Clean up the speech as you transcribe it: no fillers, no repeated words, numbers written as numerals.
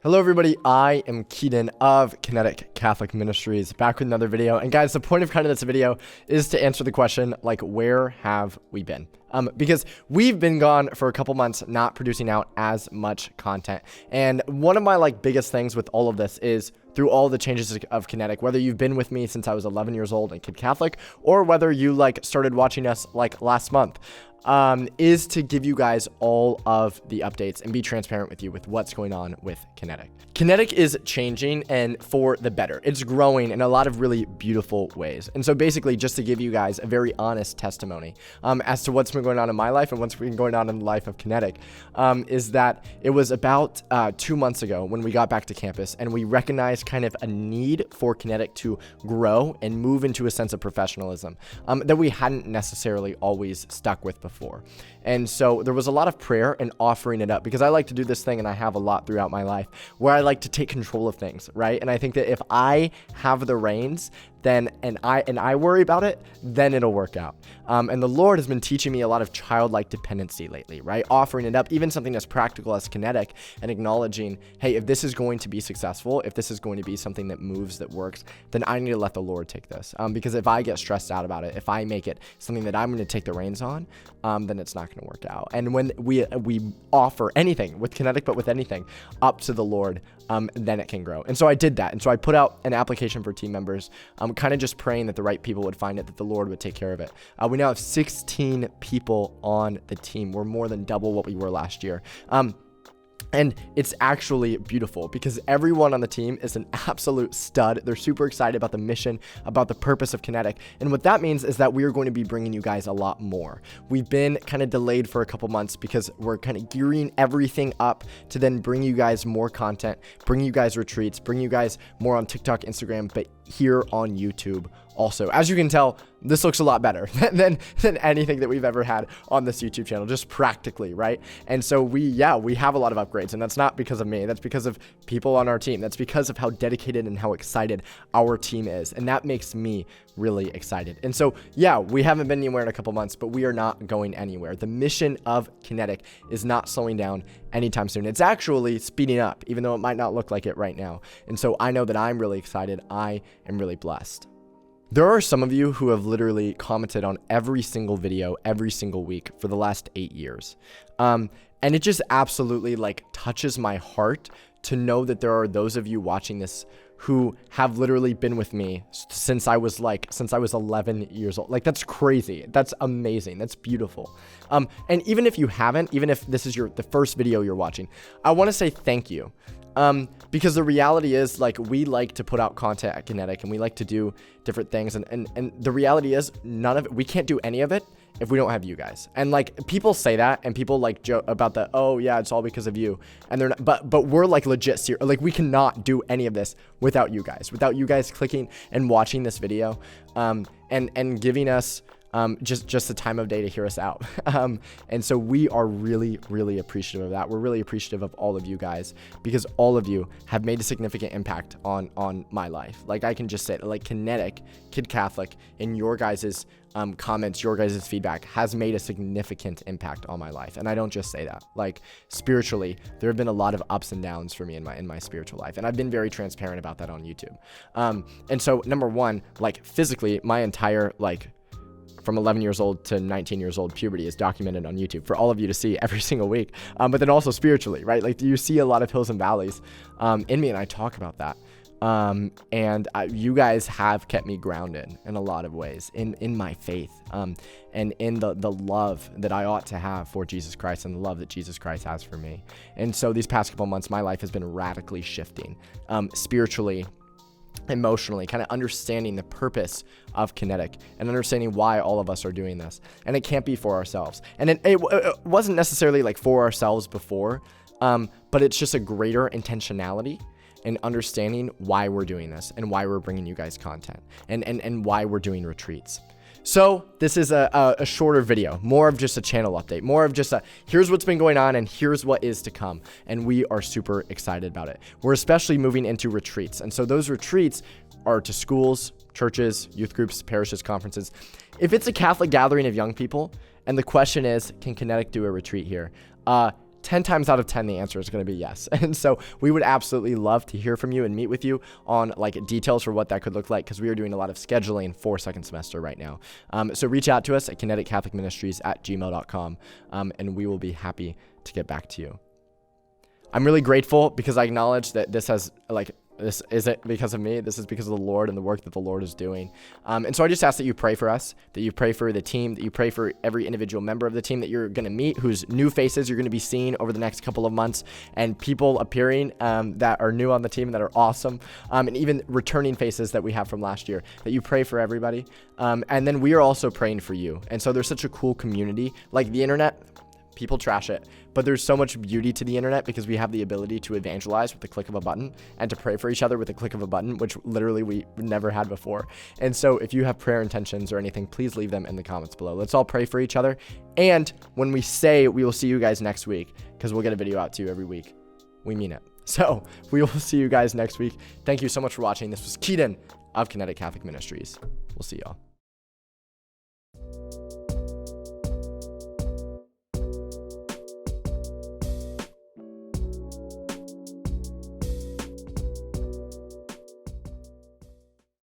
Hello everybody, I am Keaton of Kinetic Catholic Ministries, back with another video. And guys, the point of this video is to answer the question, where have we been? Because we've been gone for a couple months, not producing out as much content. And one of my biggest things with all of this is through all the changes of Kinetic, whether you've been with me since I was 11 years old and Kid Catholic, or whether you started watching us last month, is to give you guys all of the updates and be transparent with you with what's going on with Kinetic. Kinetic is changing and for the better. It's growing in a lot of really beautiful ways. And so basically, just to give you guys a very honest testimony as to what's been going on in my life and what's been going on in the life of Kinetic, is that it was about 2 months ago when we got back to campus and we recognized kind of a need for Kinetic to grow and move into a sense of professionalism that we hadn't necessarily always stuck with before. And so there was a lot of prayer and offering it up, because I like to do this thing, and I have a lot throughout my life, where I like to take control of things, right? And I think that if I have the reins, then and I worry about it, then it'll work out. And the Lord has been teaching me a lot of childlike dependency lately, right? Offering it up, even something as practical as Kinetic, and acknowledging, hey, if this is going to be successful, if this is going to be something that moves, that works, then I need to let the Lord take this. Because if I get stressed out about it, if I make it something that I'm going to take the reins on, then it's not going to work out. And when we offer anything with Kinetic, but with anything up to the Lord, then it can grow. And so I did that. And so I put out an application for team members, kind of just praying that the right people would find it, that the Lord would take care of it. We now have 16 people on the team. We're more than double what we were last year. And it's actually beautiful because everyone on the team is an absolute stud. They're super excited about the mission, about the purpose of Kinetic. And what that means is that we are going to be bringing you guys a lot more. We've been kind of delayed for a couple months because we're kind of gearing everything up to then bring you guys more content, bring you guys retreats, bring you guys more on TikTok, Instagram, but here on YouTube also. As you can tell, this looks a lot better than anything that we've ever had on this YouTube channel, just practically, right? And so we have a lot of upgrades, and that's not because of me. That's because of people on our team. That's because of how dedicated and how excited our team is. And that makes me really excited. And so, we haven't been anywhere in a couple months, but we are not going anywhere. The mission of Kinetic is not slowing down anytime soon. It's actually speeding up, even though it might not look like it right now. And so I know that I'm really excited. I am really blessed. There are some of you who have literally commented on every single video, every single week for the last 8 years. And it just absolutely touches my heart to know that there are those of you watching this who have literally been with me since I was 11 years old. That's crazy. That's amazing. That's beautiful. And even if you haven't, even if this is the first video you're watching, I want to say thank you. Because the reality is we like to put out content at Kinetic, and we like to do different things. And the reality is we can't do any of it if we don't have you guys. And people say that, and people joke about that. Oh yeah, it's all because of you. And they're not, but we're legit serious. We cannot do any of this without you guys clicking and watching this video, and giving us just the time of day to hear us out. And so we are really, really appreciative of that. We're really appreciative of all of you guys, because all of you have made a significant impact on my life. I can just say it, Kinetic, Kid Catholic, and your guys' comments, your guys' feedback has made a significant impact on my life. And I don't just say that. Spiritually, there have been a lot of ups and downs for me in my spiritual life. And I've been very transparent about that on YouTube. And so number one, physically, my entire from 11 years old to 19 years old puberty is documented on YouTube for all of you to see every single week. But then also spiritually, right? You see a lot of hills and valleys in me, and I talk about that. And you guys have kept me grounded in a lot of ways in my faith, and in the love that I ought to have for Jesus Christ, and the love that Jesus Christ has for me. And so these past couple months, my life has been radically shifting, spiritually, emotionally, kind of understanding the purpose of Kinetic and understanding why all of us are doing this. And it can't be for ourselves. And it wasn't necessarily for ourselves before, but it's just a greater intentionality and understanding why we're doing this and why we're bringing you guys content and why we're doing retreats. So this is a shorter video, more of just a channel update, more of just here's what's been going on and here's what is to come. And we are super excited about it. We're especially moving into retreats. And so those retreats are to schools, churches, youth groups, parishes, conferences. If it's a Catholic gathering of young people, and the question is, can Kinetic do a retreat here? 10 times out of 10, the answer is going to be yes. And so we would absolutely love to hear from you and meet with you on like details for what that could look like, because we are doing a lot of scheduling for second semester right now. So reach out to us at kineticcatholicministries@gmail.com, and we will be happy to get back to you. I'm really grateful because I acknowledge that this isn't because of me. This is because of the Lord and the work that the Lord is doing. And so I just ask that you pray for us, that you pray for the team, that you pray for every individual member of the team that you're going to meet, whose new faces you're going to be seeing over the next couple of months, and people appearing that are new on the team that are awesome, and even returning faces that we have from last year, that you pray for everybody. And then we are also praying for you. And so there's such a cool community. Like the internet, people trash it, but there's so much beauty to the internet because we have the ability to evangelize with the click of a button and to pray for each other with the click of a button, which literally we never had before. And so if you have prayer intentions or anything, please leave them in the comments below. Let's all pray for each other. And when we say we will see you guys next week, because we'll get a video out to you every week, we mean it. So we will see you guys next week. Thank you so much for watching. This was Keaton of Kinetic Catholic Ministries. We'll see y'all.